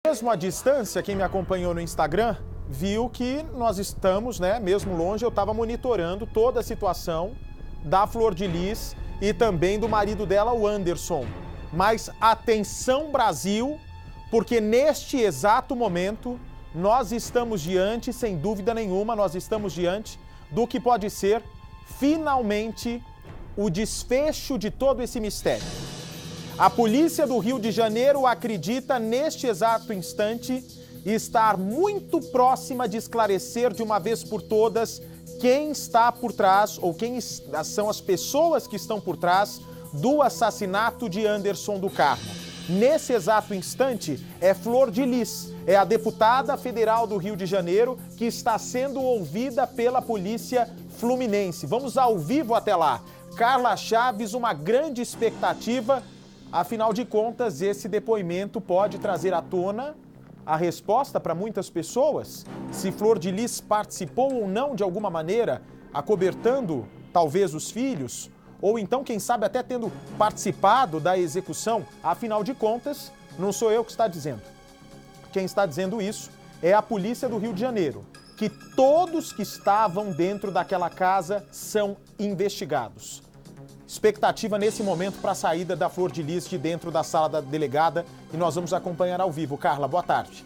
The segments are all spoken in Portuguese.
mesmo à distância, quem me acompanhou no Instagram viu que nós estamos, né, mesmo longe, eu estava monitorando toda a situação da Flor de Lis e também do marido dela, o Anderson. Mas atenção, Brasil, porque neste exato momento nós estamos diante, sem dúvida nenhuma, nós estamos diante do que pode ser finalmente o desfecho de todo esse mistério. A polícia do Rio de Janeiro acredita neste exato instante estar muito próxima de esclarecer de uma vez por todas quem está por trás ou quem são as pessoas que estão por trás do assassinato de Anderson do Carmo. Nesse exato instante, é Flor de Lis, é a deputada federal do Rio de Janeiro que está sendo ouvida pela polícia fluminense. Vamos ao vivo até lá. Carla Chaves, uma grande expectativa. Afinal de contas, esse depoimento pode trazer à tona a resposta para muitas pessoas, se Flor de Lis participou ou não de alguma maneira, acobertando talvez os filhos, ou então, quem sabe, até tendo participado da execução. Afinal de contas, não sou eu que está dizendo. Quem está dizendo isso é a polícia do Rio de Janeiro, que todos que estavam dentro daquela casa são investigados. Expectativa nesse momento para a saída da Flor de Lis de dentro da sala da delegada e nós vamos acompanhar ao vivo. Carla, boa tarde.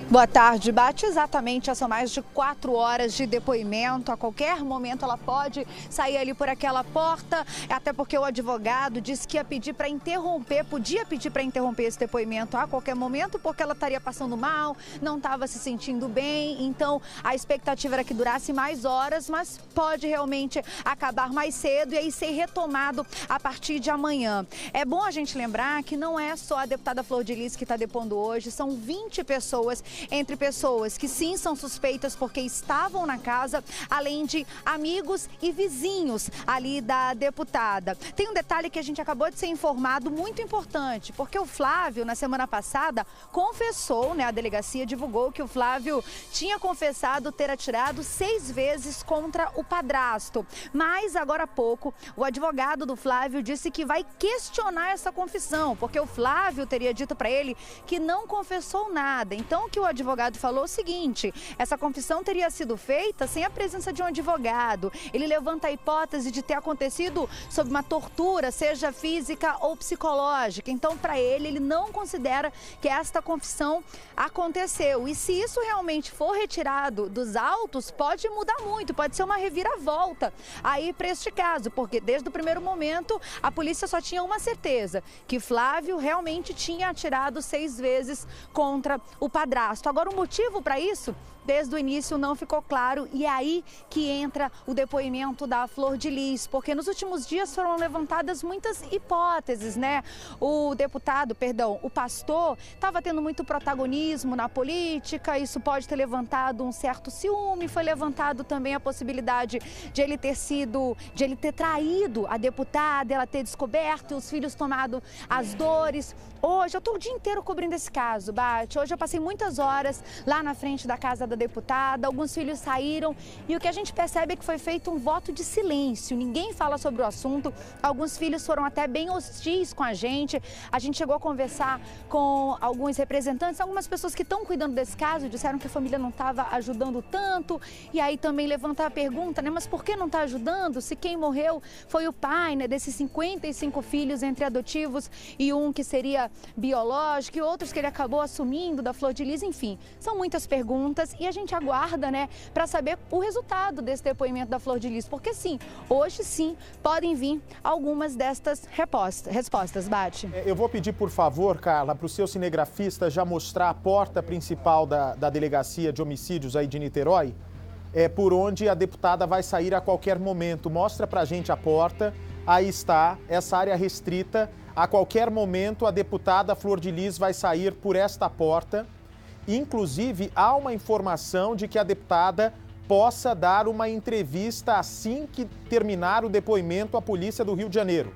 Boa tarde, Bate. Exatamente, são mais de 4 horas de depoimento. A qualquer momento ela pode sair ali por aquela porta, até porque o advogado disse que ia pedir para interromper, podia pedir para interromper esse depoimento a qualquer momento, porque ela estaria passando mal, não estava se sentindo bem. Então, a expectativa era que durasse mais horas, mas pode realmente acabar mais cedo e aí ser retomado a partir de amanhã. É bom a gente lembrar que não é só a deputada Flor de Lis que está depondo hoje, são 20 pessoas, entre pessoas que sim são suspeitas porque estavam na casa, além de amigos e vizinhos ali da deputada. Tem um detalhe que a gente acabou de ser informado, muito importante, porque o Flávio, na semana passada, confessou, né, a delegacia divulgou que o Flávio tinha confessado ter atirado 6 vezes contra o padrasto. Mas, agora há pouco, o advogado do Flávio disse que vai questionar essa confissão, porque o Flávio teria dito para ele que não confessou nada. Então, o que o advogado falou é o seguinte: essa confissão teria sido feita sem a presença de um advogado. Ele levanta a hipótese de ter acontecido sob uma tortura, seja física ou psicológica. Então, para ele não considera que esta confissão aconteceu. E se isso realmente for retirado dos autos, pode mudar muito, pode ser uma reviravolta aí para este caso, porque desde o primeiro momento a polícia só tinha uma certeza, que Flávio realmente tinha atirado 6 vezes contra o padrasto. Agora, o motivo para isso, desde o início não ficou claro, e é aí que entra o depoimento da Flor de Lis, porque nos últimos dias foram levantadas muitas hipóteses, né? O pastor estava tendo muito protagonismo na política, isso pode ter levantado um certo ciúme, foi levantado também a possibilidade de ele ter traído a deputada, ela ter descoberto e os filhos tomado as dores. Hoje, eu estou o dia inteiro cobrindo esse caso, Bate. Hoje eu passei muitas horas lá na frente da casa da deputada, alguns filhos saíram e o que a gente percebe é que foi feito um voto de silêncio, ninguém fala sobre o assunto, alguns filhos foram até bem hostis com a gente chegou a conversar com alguns representantes, algumas pessoas que estão cuidando desse caso, disseram que a família não estava ajudando tanto, e aí também levanta a pergunta, né, mas por que não está ajudando, se quem morreu foi o pai, né, desses 55 filhos entre adotivos e um que seria biológico e outros que ele acabou assumindo da Flor de Lis, enfim, são muitas perguntas e a gente aguarda, né, para saber o resultado desse depoimento da Flor de Lis, porque sim, hoje sim podem vir algumas destas respostas, Bate. Eu vou pedir, por favor, Carla, para o seu cinegrafista já mostrar a porta principal da delegacia de homicídios aí de Niterói, por onde a deputada vai sair a qualquer momento. Mostra pra gente a porta, aí está, essa área restrita. A qualquer momento a deputada Flor de Lis vai sair por esta porta. Inclusive, há uma informação de que a deputada possa dar uma entrevista assim que terminar o depoimento à polícia do Rio de Janeiro.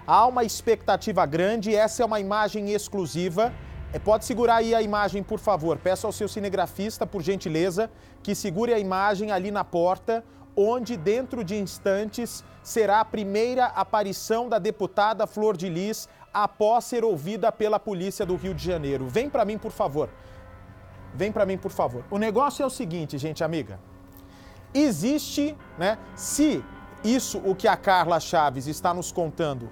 Há uma expectativa grande, essa é uma imagem exclusiva. Pode segurar aí a imagem, por favor. Peço ao seu cinegrafista, por gentileza, que segure a imagem ali na porta, onde dentro de instantes será a primeira aparição da deputada Flor de Lis após ser ouvida pela polícia do Rio de Janeiro. Vem para mim, por favor. Vem para mim, por favor. O negócio é o seguinte, gente, amiga. Existe, né, se isso, o que a Carla Chaves está nos contando,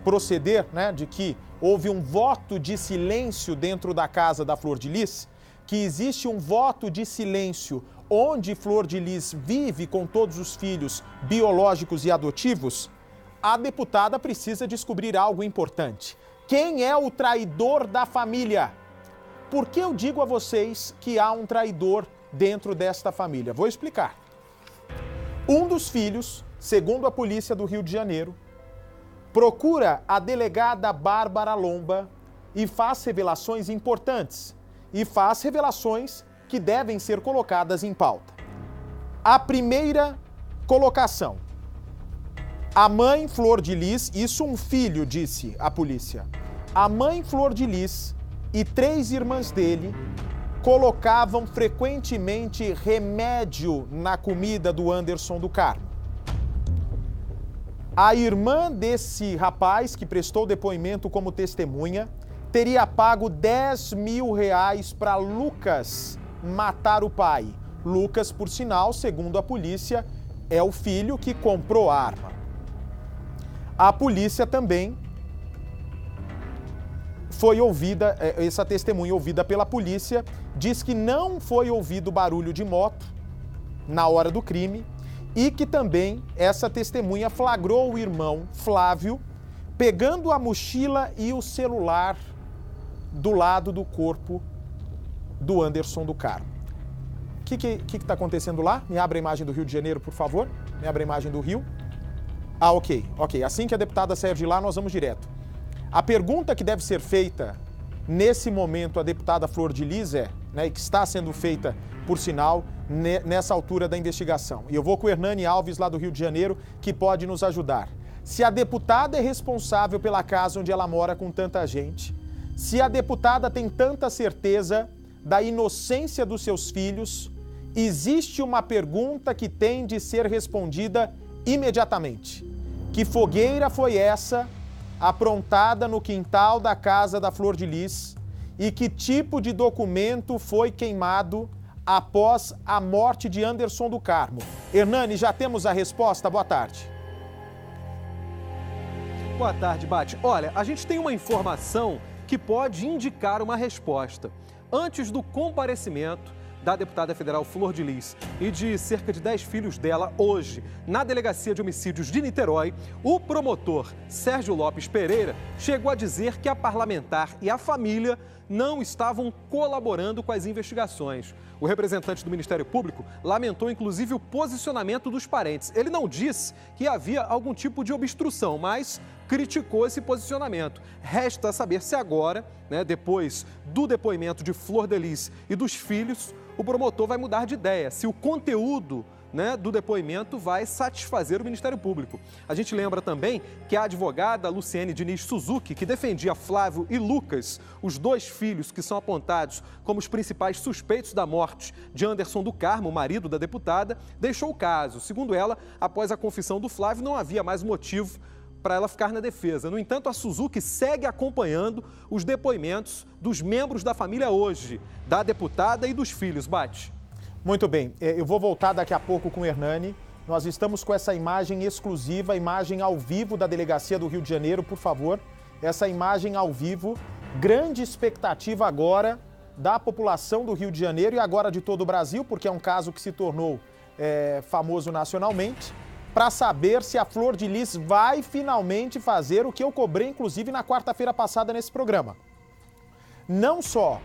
proceder, né, de que houve um voto de silêncio dentro da casa da Flor de Lis, que existe um voto de silêncio onde Flor de Lis vive com todos os filhos biológicos e adotivos, a deputada precisa descobrir algo importante. Quem é o traidor da família? Por que eu digo a vocês que há um traidor dentro desta família? Vou explicar. Um dos filhos, segundo a polícia do Rio de Janeiro, procura a delegada Bárbara Lomba e faz revelações importantes. E faz revelações que devem ser colocadas em pauta. A primeira colocação. A mãe Flor de Lis, isso um filho, disse a polícia. A mãe Flor de Lis e 3 irmãs dele colocavam frequentemente remédio na comida do Anderson do Carmo. A irmã desse rapaz, que prestou depoimento como testemunha, teria pago R$10.000 para Lucas matar o pai. Lucas, por sinal, segundo a polícia, é o filho que comprou a arma. A polícia também foi ouvida, essa testemunha ouvida pela polícia, diz que não foi ouvido barulho de moto na hora do crime e que também essa testemunha flagrou o irmão Flávio pegando a mochila e o celular do lado do corpo do Anderson do Carmo. O que está acontecendo lá? Me abra a imagem do Rio de Janeiro, por favor. Me abra a imagem do Rio. Ah, ok. Assim que a deputada sair de lá, nós vamos direto. A pergunta que deve ser feita nesse momento à deputada Flor de Lis e que está sendo feita, por sinal, nessa altura da investigação. E eu vou com o Hernani Alves, lá do Rio de Janeiro, que pode nos ajudar. Se a deputada é responsável pela casa onde ela mora com tanta gente, se a deputada tem tanta certeza da inocência dos seus filhos, existe uma pergunta que tem de ser respondida imediatamente. Que fogueira foi essa aprontada no quintal da casa da Flor de Lis e que tipo de documento foi queimado após a morte de Anderson do Carmo? Hernani, já temos a resposta? Boa tarde. Boa tarde, Bate. Olha, a gente tem uma informação que pode indicar uma resposta. Antes do comparecimento da deputada federal Flor de Lis e de cerca de 10 filhos dela hoje na Delegacia de Homicídios de Niterói, o promotor Sérgio Lopes Pereira chegou a dizer que a parlamentar e a família não estavam colaborando com as investigações. O representante do Ministério Público lamentou inclusive o posicionamento dos parentes. Ele não disse que havia algum tipo de obstrução, mas criticou esse posicionamento. Resta saber se agora, depois do depoimento de Flor de Lis e dos filhos, o promotor vai mudar de ideia, se o conteúdo do depoimento vai satisfazer o Ministério Público. A gente lembra também que a advogada Luciene Diniz Suzuki, que defendia Flávio e Lucas, os 2 filhos que são apontados como os principais suspeitos da morte de Anderson do Carmo, marido da deputada, deixou o caso. Segundo ela, após a confissão do Flávio, não havia mais motivo para ela ficar na defesa. No entanto, a Suzuki segue acompanhando os depoimentos dos membros da família hoje, da deputada e dos filhos. Bate. Muito bem, eu vou voltar daqui a pouco com o Hernani. Nós estamos com essa imagem exclusiva, imagem ao vivo da Delegacia do Rio de Janeiro, por favor. Essa imagem ao vivo, grande expectativa agora da população do Rio de Janeiro e agora de todo o Brasil, porque é um caso que se tornou famoso nacionalmente, para saber se a Flor de Lis vai finalmente fazer o que eu cobrei, inclusive, na quarta-feira passada nesse programa. Não só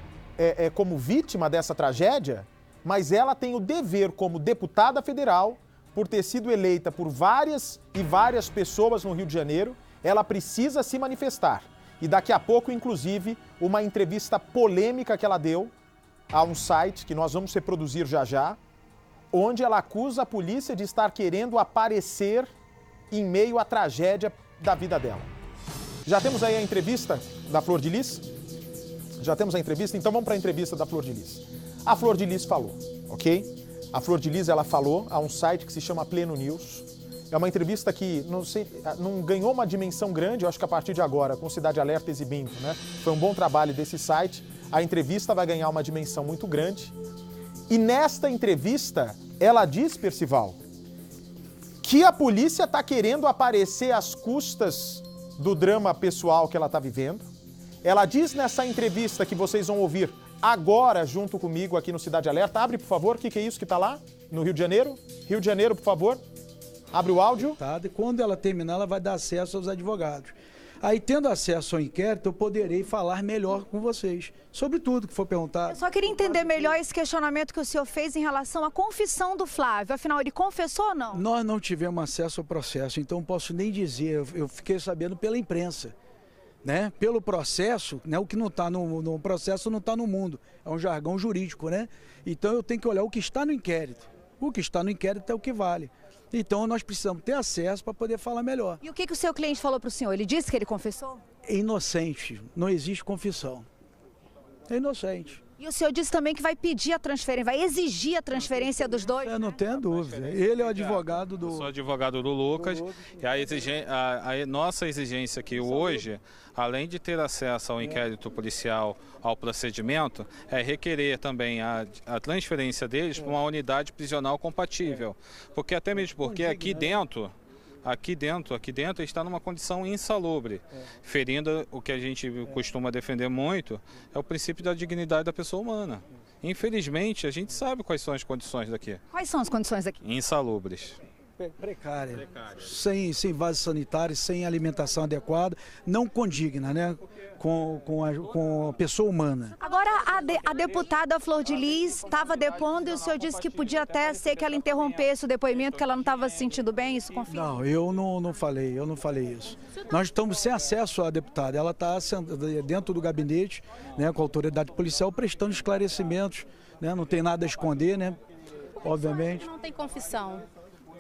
como vítima dessa tragédia, mas ela tem o dever como deputada federal, por ter sido eleita por várias e várias pessoas no Rio de Janeiro, ela precisa se manifestar. E daqui a pouco, inclusive, uma entrevista polêmica que ela deu a um site que nós vamos reproduzir já já, onde ela acusa a polícia de estar querendo aparecer em meio à tragédia da vida dela. Já temos aí a entrevista da Flor de Lis? Já temos a entrevista? Então vamos para a entrevista da Flor de Lis. A Flor de Lis falou, ok? A Flor de Lis, ela falou a um site que se chama Pleno News. É uma entrevista que não ganhou uma dimensão grande, eu acho que a partir de agora, com Cidade Alerta exibindo, né? Foi um bom trabalho desse site. A entrevista vai ganhar uma dimensão muito grande. E nesta entrevista, ela diz, Percival, que a polícia está querendo aparecer às custas do drama pessoal que ela está vivendo. Ela diz nessa entrevista que vocês vão ouvir agora, junto comigo aqui no Cidade Alerta. Abre, por favor, o que é isso que está lá no Rio de Janeiro? Rio de Janeiro, por favor. Abre o áudio. E quando ela terminar, ela vai dar acesso aos advogados. Aí, tendo acesso ao inquérito, eu poderei falar melhor com vocês sobre tudo que for perguntado. Eu só queria entender melhor esse questionamento que o senhor fez em relação à confissão do Flávio. Afinal, ele confessou ou não? Nós não tivemos acesso ao processo, então não posso nem dizer. Eu fiquei sabendo pela imprensa. Né? Pelo processo, né? O que não está no processo não está no mundo. É um jargão jurídico, né? Então eu tenho que olhar o que está no inquérito. O que está no inquérito é o que vale. Então nós precisamos ter acesso para poder falar melhor. E o que o seu cliente falou para o senhor? Ele disse que ele confessou? É inocente, não existe confissão. É inocente. E o senhor disse também que vai pedir a transferência, vai exigir a transferência dos dois? Eu não tenho dúvida. Ele é o advogado do... Eu sou advogado do Lucas. E a nossa exigência aqui hoje, além de ter acesso ao inquérito policial, ao procedimento, é requerer também a transferência deles para uma unidade prisional compatível. Porque até mesmo porque aqui dentro está numa condição insalubre, ferindo o que a gente costuma defender muito, é o princípio da dignidade da pessoa humana. Infelizmente, a gente sabe quais são as condições daqui. Quais são as condições aqui? Insalubres. Precária. Sem vasos sanitários, sem alimentação adequada, não condigna, né? Com a pessoa humana. Agora, a deputada Flor de Lis estava depondo e o senhor disse que podia até ser que ela interrompesse o depoimento, que ela não estava se sentindo bem, isso confirma? Não, eu não falei isso. Nós estamos sem acesso à deputada, ela está dentro do gabinete, né, com a autoridade policial, prestando esclarecimentos, né? Não tem nada a esconder, né? Obviamente. Não tem confissão.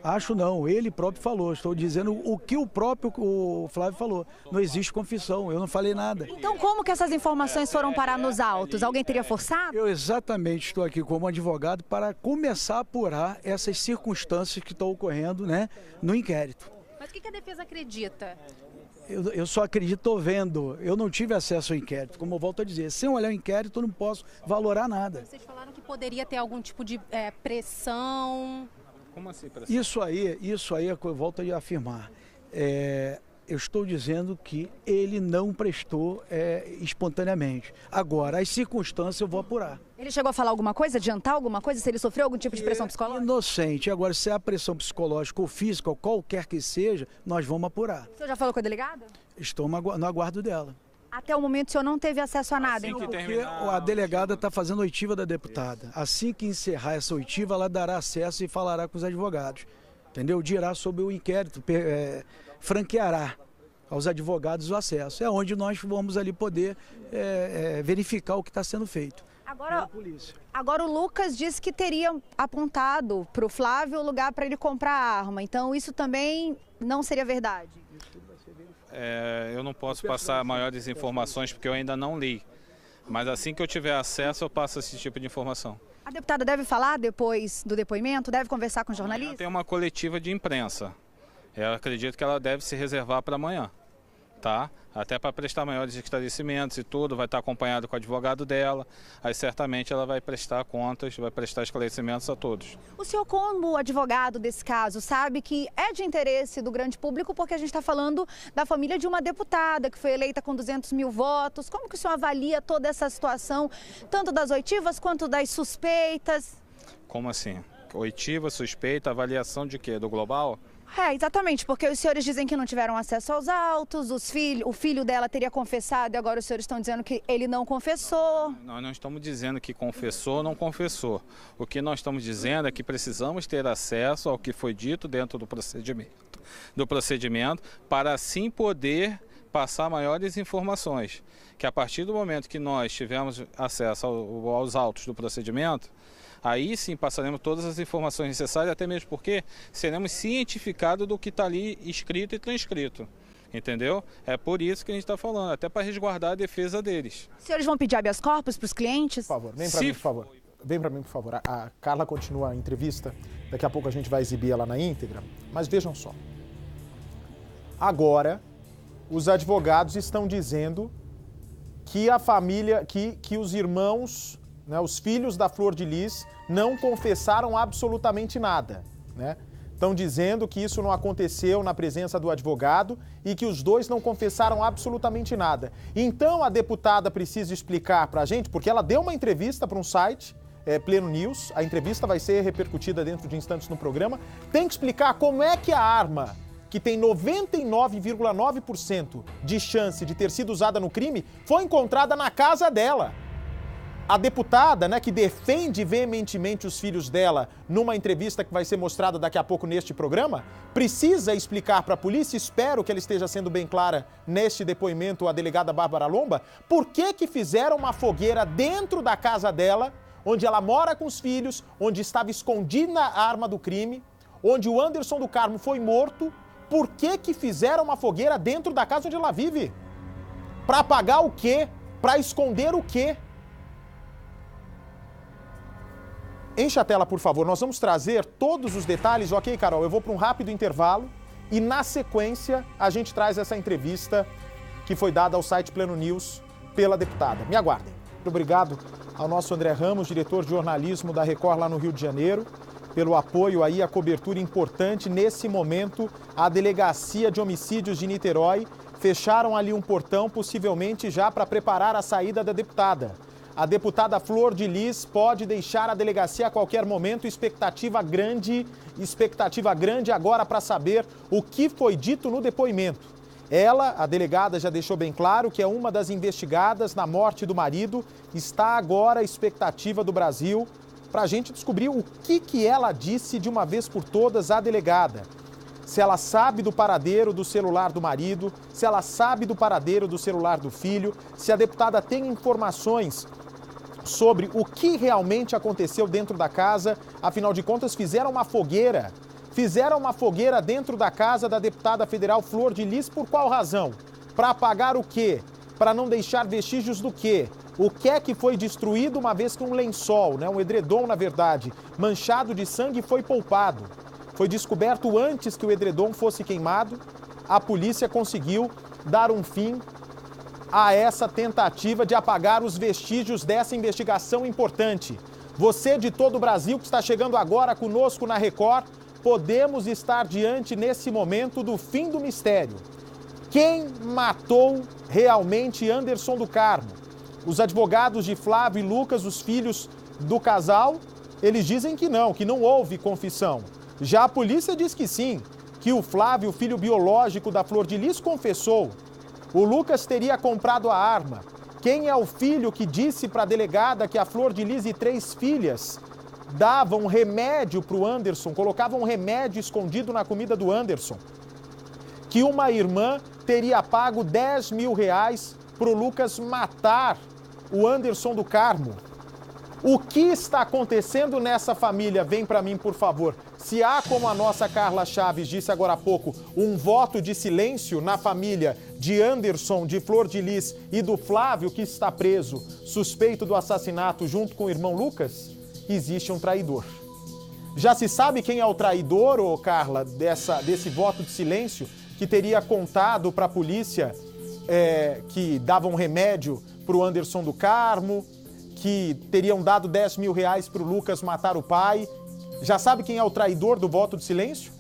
Acho não, ele próprio falou, estou dizendo o que o Flávio falou. Não existe confissão, eu não falei nada. Então como que essas informações foram parar nos autos? Alguém teria forçado? Eu exatamente estou aqui como advogado para começar a apurar essas circunstâncias que estão ocorrendo, né, no inquérito. Mas o que a defesa acredita? Eu só acredito vendo, eu não tive acesso ao inquérito, como eu volto a dizer, sem olhar o inquérito eu não posso valorar nada. Vocês falaram que poderia ter algum tipo de pressão... Como assim, pressão? Isso aí é que eu volto a afirmar. Eu estou dizendo que ele não prestou espontaneamente. Agora, as circunstâncias eu vou apurar. Ele chegou a falar alguma coisa, adiantar alguma coisa, se ele sofreu algum tipo de pressão psicológica? Inocente. Agora, se há pressão psicológica ou física, ou qualquer que seja, nós vamos apurar. O senhor já falou com a delegada? Estou no aguardo dela. Até o momento o senhor não teve acesso a nada, então? Porque a delegada está fazendo oitiva da deputada. Assim que encerrar essa oitiva, ela dará acesso e falará com os advogados. Entendeu? Dirá sobre o inquérito, franqueará aos advogados o acesso. É onde nós vamos ali poder verificar o que está sendo feito. Agora o Lucas disse que teria apontado para o Flávio o lugar para ele comprar a arma. Então isso também não seria verdade? Eu não posso passar maiores informações porque eu ainda não li. Mas assim que eu tiver acesso, eu passo esse tipo de informação. A deputada deve falar depois do depoimento? Deve conversar com jornalistas? Tem uma coletiva de imprensa. Eu acredito que ela deve se reservar para amanhã, tá? Até para prestar maiores esclarecimentos e tudo, vai estar acompanhado com o advogado dela. Aí certamente ela vai prestar contas, vai prestar esclarecimentos a todos. O senhor, como advogado desse caso, sabe que é de interesse do grande público porque a gente está falando da família de uma deputada que foi eleita com 200 mil votos. Como que o senhor avalia toda essa situação, tanto das oitivas quanto das suspeitas? Como assim? Oitiva, suspeita, avaliação de quê? Do global? Exatamente, porque os senhores dizem que não tiveram acesso aos autos, o filho dela teria confessado e agora os senhores estão dizendo que ele não confessou. Nós não estamos dizendo que confessou ou não confessou. O que nós estamos dizendo é que precisamos ter acesso ao que foi dito dentro do procedimento para assim poder passar maiores informações. Que a partir do momento que nós tivermos acesso aos autos do procedimento, aí sim passaremos todas as informações necessárias, até mesmo porque seremos cientificados do que está ali escrito e transcrito. Entendeu? É por isso que a gente está falando, até para resguardar a defesa deles. Os senhores vão pedir habeas corpus para os clientes? Por favor, vem para mim, por favor. Vem para mim, por favor. A Carla continua a entrevista. Daqui a pouco a gente vai exibir ela na íntegra. Mas vejam só. Agora, os advogados estão dizendo que a família, que os irmãos, né, os filhos da Flor de Lis, não confessaram absolutamente nada, né? Estão dizendo que isso não aconteceu na presença do advogado e que os dois não confessaram absolutamente nada. Então a deputada precisa explicar para a gente, porque ela deu uma entrevista para um site, Pleno News, a entrevista vai ser repercutida dentro de instantes no programa, tem que explicar como é que a arma, que tem 99,9% de chance de ter sido usada no crime, foi encontrada na casa dela. A deputada, né, que defende veementemente os filhos dela numa entrevista que vai ser mostrada daqui a pouco neste programa, precisa explicar para a polícia, espero que ela esteja sendo bem clara neste depoimento, a delegada Bárbara Lomba, por que fizeram uma fogueira dentro da casa dela, onde ela mora com os filhos, onde estava escondida a arma do crime, onde o Anderson do Carmo foi morto. Por que fizeram uma fogueira dentro da casa onde ela vive? Para apagar o quê? Para esconder o quê? Enche a tela, por favor. Nós vamos trazer todos os detalhes. Ok, Carol, eu vou para um rápido intervalo e, na sequência, a gente traz essa entrevista que foi dada ao site Pleno News pela deputada. Me aguardem. Muito obrigado ao nosso André Ramos, diretor de jornalismo da Record lá no Rio de Janeiro, pelo apoio aí, a cobertura importante. Nesse momento, a Delegacia de Homicídios de Niterói fecharam ali um portão, possivelmente já para preparar a saída da deputada. A deputada Flor de Lis pode deixar a delegacia a qualquer momento, expectativa grande agora para saber o que foi dito no depoimento. Ela, a delegada, já deixou bem claro que é uma das investigadas na morte do marido, está agora a expectativa do Brasil para a gente descobrir o que ela disse de uma vez por todas à delegada. Se ela sabe do paradeiro do celular do marido, se ela sabe do paradeiro do celular do filho, se a deputada tem informações sobre o que realmente aconteceu dentro da casa. Afinal de contas, fizeram uma fogueira dentro da casa da deputada federal Flor de Lis. Por qual razão? Para apagar o quê? Para não deixar vestígios do quê? O que é que foi destruído uma vez que um lençol, né, um edredom, na verdade, manchado de sangue foi poupado? Foi descoberto antes que o edredom fosse queimado. A polícia conseguiu dar um fim a essa tentativa de apagar os vestígios dessa investigação importante. Você de todo o Brasil que está chegando agora conosco na Record, podemos estar diante nesse momento do fim do mistério. Quem matou realmente Anderson do Carmo? Os advogados de Flávio e Lucas, os filhos do casal, eles dizem que não houve confissão. Já a polícia diz que sim, que o Flávio, o filho biológico da Flor de Lis, confessou. O Lucas teria comprado a arma. Quem é o filho que disse para a delegada que a Flor de Lis e 3 filhas davam remédio para o Anderson, colocavam um remédio escondido na comida do Anderson? Que uma irmã teria pago R$10 mil para o Lucas matar o Anderson do Carmo? O que está acontecendo nessa família? Vem para mim, por favor. Se há, como a nossa Carla Chaves disse agora há pouco, um voto de silêncio na família de Anderson, de Flor de Lis e do Flávio, que está preso, suspeito do assassinato junto com o irmão Lucas, existe um traidor. Já se sabe quem é o traidor, ô Carla, desse voto de silêncio, que teria contado para a polícia que dava um remédio para o Anderson do Carmo, que teriam dado R$10 mil para o Lucas matar o pai. Já sabe quem é o traidor do voto de silêncio?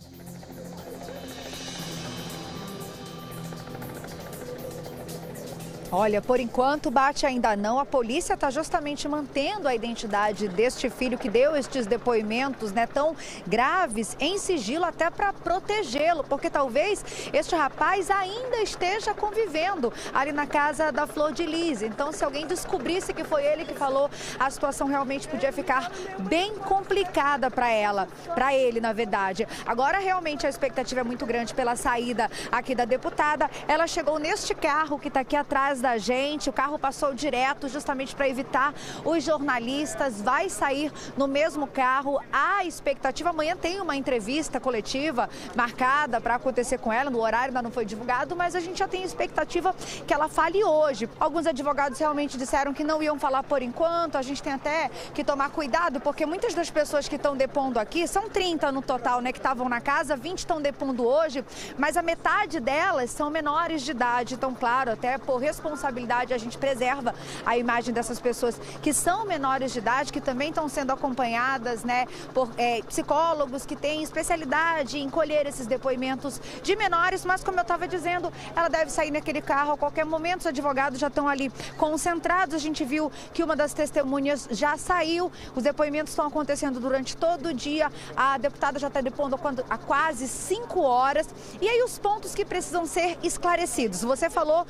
Olha, por enquanto, Bate, ainda não. A polícia está justamente mantendo a identidade deste filho que deu estes depoimentos, né, tão graves, em sigilo, até para protegê-lo, porque talvez este rapaz ainda esteja convivendo ali na casa da Flor de Lis. Então, se alguém descobrisse que foi ele que falou, a situação realmente podia ficar bem complicada para ele, na verdade. Agora, realmente, a expectativa é muito grande pela saída aqui da deputada. Ela chegou neste carro que está aqui atrás da gente, o carro passou direto justamente para evitar os jornalistas, vai sair no mesmo carro. A expectativa, amanhã tem uma entrevista coletiva marcada para acontecer com ela, no horário ainda não foi divulgado, mas a gente já tem expectativa que ela fale hoje. Alguns advogados realmente disseram que não iam falar por enquanto, a gente tem até que tomar cuidado, porque muitas das pessoas que estão depondo aqui, são 30 no total, né, que estavam na casa, 20 estão depondo hoje, mas a metade delas são menores de idade. Então, claro, até por responsabilidade a gente preserva a imagem dessas pessoas que são menores de idade, que também estão sendo acompanhadas, né, por psicólogos que têm especialidade em colher esses depoimentos de menores, mas como eu estava dizendo, ela deve sair naquele carro a qualquer momento, os advogados já estão ali concentrados, a gente viu que uma das testemunhas já saiu, os depoimentos estão acontecendo durante todo o dia, a deputada já está depondo há quase 5 horas, e aí os pontos que precisam ser esclarecidos. Você falou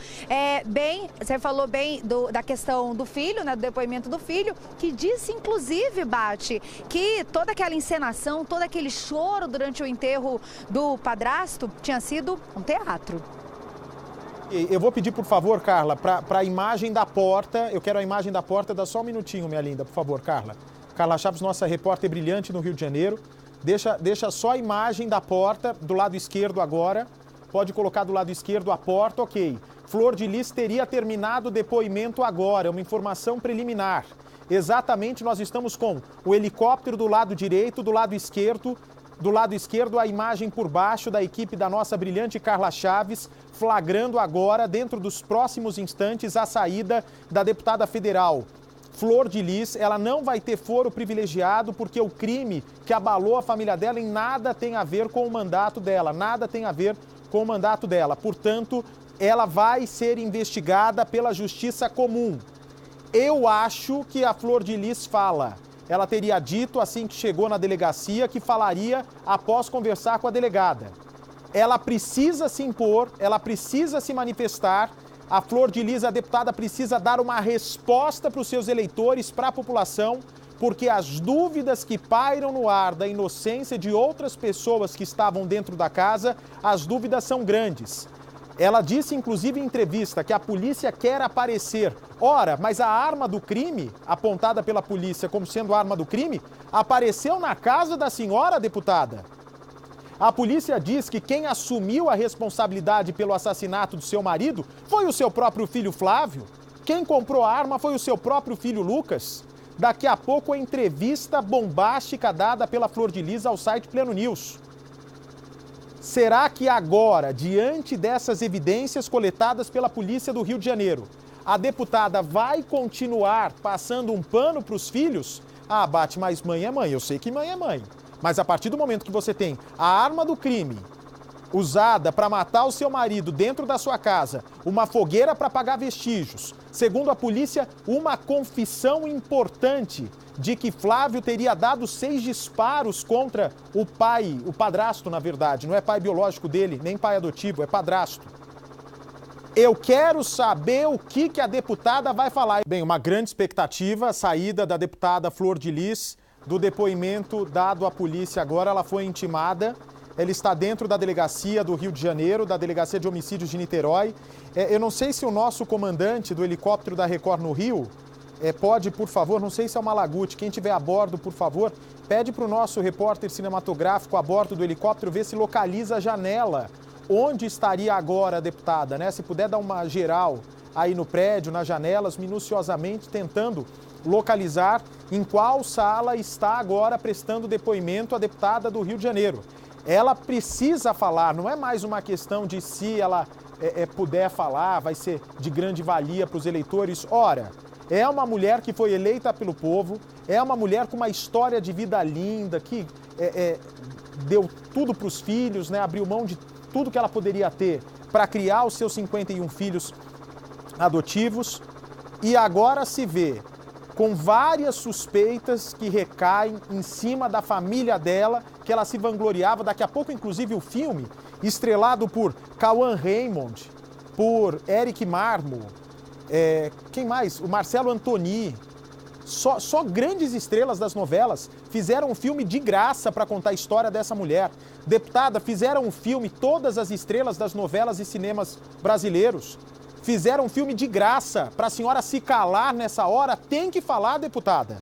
bem da questão do filho, né, do depoimento do filho, que disse inclusive, Bate, que toda aquela encenação, todo aquele choro durante o enterro do padrasto tinha sido um teatro. Eu vou pedir, por favor, Carla, para a imagem da porta, eu quero a imagem da porta, dá só um minutinho, minha linda, por favor, Carla. Carla Chaves, nossa repórter brilhante no Rio de Janeiro, deixa só a imagem da porta do lado esquerdo agora, pode colocar do lado esquerdo a porta, ok. Flor de Lis teria terminado o depoimento agora, é uma informação preliminar. Exatamente, nós estamos com o helicóptero do lado direito, do lado esquerdo a imagem por baixo da equipe da nossa brilhante Carla Chaves, flagrando agora, dentro dos próximos instantes, a saída da deputada federal Flor de Lis. Ela não vai ter foro privilegiado porque o crime que abalou a família dela em nada tem a ver com o mandato dela, Portanto, ela vai ser investigada pela Justiça Comum. Eu acho que a Flor de Lis fala. Ela teria dito, assim que chegou na delegacia, que falaria após conversar com a delegada. Ela precisa se impor, ela precisa se manifestar. A Flor de Lis, a deputada, precisa dar uma resposta para os seus eleitores, para a população, porque as dúvidas que pairam no ar da inocência de outras pessoas que estavam dentro da casa, as dúvidas são grandes. Ela disse, inclusive, em entrevista, que a polícia quer aparecer. Ora, mas a arma do crime, apontada pela polícia como sendo a arma do crime, apareceu na casa da senhora, deputada. A polícia diz que quem assumiu a responsabilidade pelo assassinato do seu marido foi o seu próprio filho Flávio. Quem comprou a arma foi o seu próprio filho Lucas. Daqui a pouco a entrevista bombástica dada pela Flor de Lis ao site Pleno News. Será que agora, diante dessas evidências coletadas pela polícia do Rio de Janeiro, a deputada vai continuar passando um pano para os filhos? Ah, Bate, mas mãe é mãe, eu sei que mãe é mãe. Mas a partir do momento que você tem a arma do crime usada para matar o seu marido dentro da sua casa, uma fogueira para apagar vestígios, segundo a polícia, uma confissão importante de que Flávio teria dado 6 disparos contra o pai, o padrasto, na verdade, não é pai biológico dele, nem pai adotivo, é padrasto. Eu quero saber o que a deputada vai falar. Bem, uma grande expectativa, a saída da deputada Flor de Lis, do depoimento dado à polícia agora. Ela foi intimada, ela está dentro da delegacia do Rio de Janeiro, da delegacia de homicídios de Niterói. Eu não sei se o nosso comandante do helicóptero da Record no Rio pode, por favor, não sei se é o Malaguti, quem estiver a bordo, por favor, pede para o nosso repórter cinematográfico a bordo do helicóptero ver se localiza a janela onde estaria agora a deputada, né? Se puder dar uma geral aí no prédio, nas janelas, minuciosamente tentando localizar em qual sala está agora prestando depoimento a deputada do Rio de Janeiro. Ela precisa falar, não é mais uma questão de se ela puder falar, vai ser de grande valia para os eleitores. Ora, é uma mulher que foi eleita pelo povo, é uma mulher com uma história de vida linda, que deu tudo para os filhos, né? Abriu mão de tudo que ela poderia ter para criar os seus 51 filhos adotivos. E agora se vê com várias suspeitas que recaem em cima da família dela, que ela se vangloriava. Daqui a pouco, inclusive, o filme, estrelado por Cauã Raymond, por Eric Marmo, quem mais? O Marcelo Antoni. Só grandes estrelas das novelas fizeram um filme de graça para contar a história dessa mulher. Deputada, fizeram um filme, todas as estrelas das novelas e cinemas brasileiros. Fizeram um filme de graça para a senhora se calar nessa hora. Tem que falar, deputada.